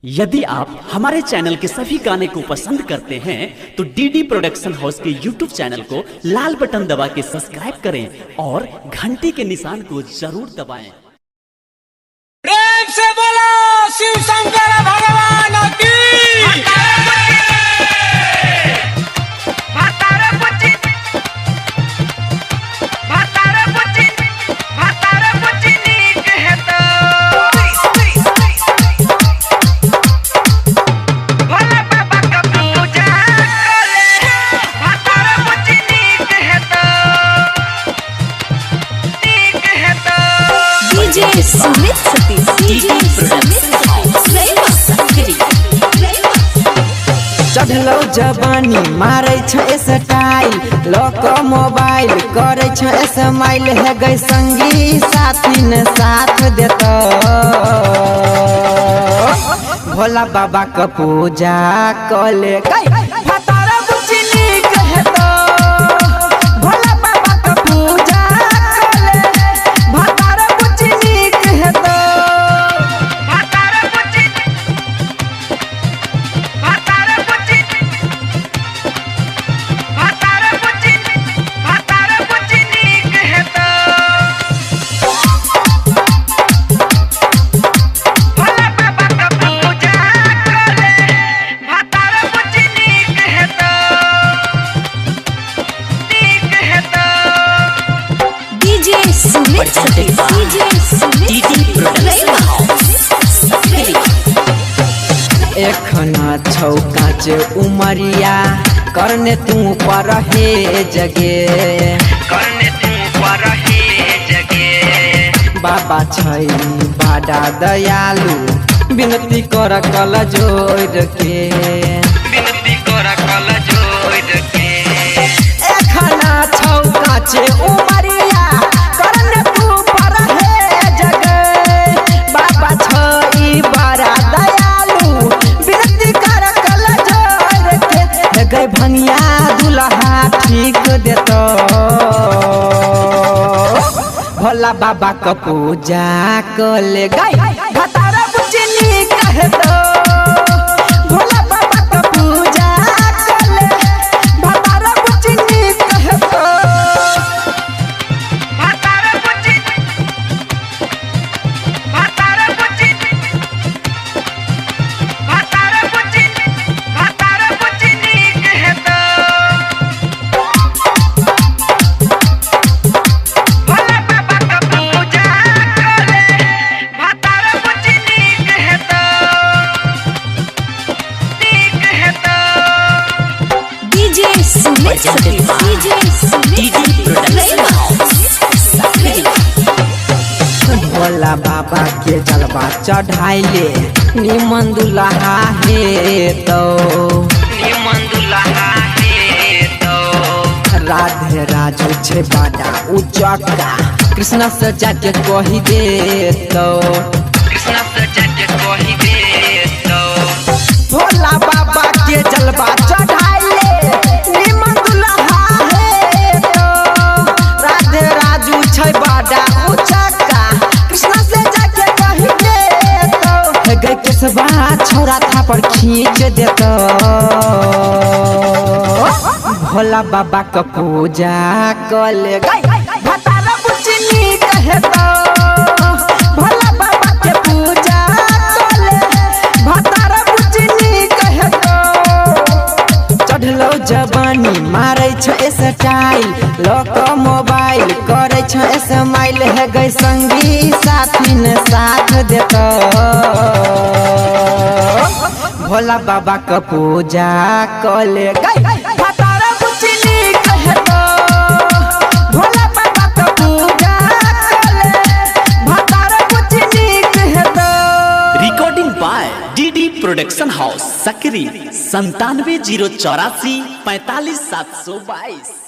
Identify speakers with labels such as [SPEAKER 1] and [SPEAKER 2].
[SPEAKER 1] यदि आप हमारे चैनल के सभी गाने को पसंद करते हैं तो डीडी प्रोडक्शन हाउस के यूट्यूब चैनल को लाल बटन दबा के सब्सक्राइब करें और घंटी के निशान को जरूर दबाएं।
[SPEAKER 2] प्रेम से बोलो शिव शंकर भगवान की।
[SPEAKER 3] चढ़लो जवानी मारे स्टाइल लोक मोबाइल करे स्माइल है गई संगी साथी ने साथ देता भोला बाबा का पूजा कले एखना छौकाच उमरिया करने तू पर हे जगे बाबा छै बड़ा दयालु विनती कर कल जोड़ के एखना छौकाच उमरिया करने तू पर हे जगे बाबा छै बड़ा दयालु विनती कर कल जोड़ के गए भनिया दुल्हा ठीक देतो भोला बाबा का पूजा कले गई भतारा बुचनी कहतो भोला बाबा का पूजा कले भतारा बुचनी कहतो भोला बाबा के जलवा चढ़ाइले निमन दुल्हा हे तो राधे राजू छे बाडा उचका कृष्णा से जाके कही दे तो भोला बाबा के जलवा चढ़ाइले निमन दुल्हा हे तो राधे राजू छे बाडा उचका कृष्णा से जाके कही दे तो गई केसवा छोरा था पर खींच देतो भोला बाबा का पूजा कले गई भतारा बुचनी कहतो भोला बाबा के पूजा कले भतारा बुचनी कहतो चढ़लो जवानी मारे स्टाइल लोक मोबाइल करे स्माइल है गई संगी साथी ने साथ देतो भोला बाबा का पूजा कले गई भतारा बुचनी कहतो भोला बाबा का पूजा कले भतारा बुचनी कहतो।
[SPEAKER 1] Recording by DD production house Sakri 97 084 45 722।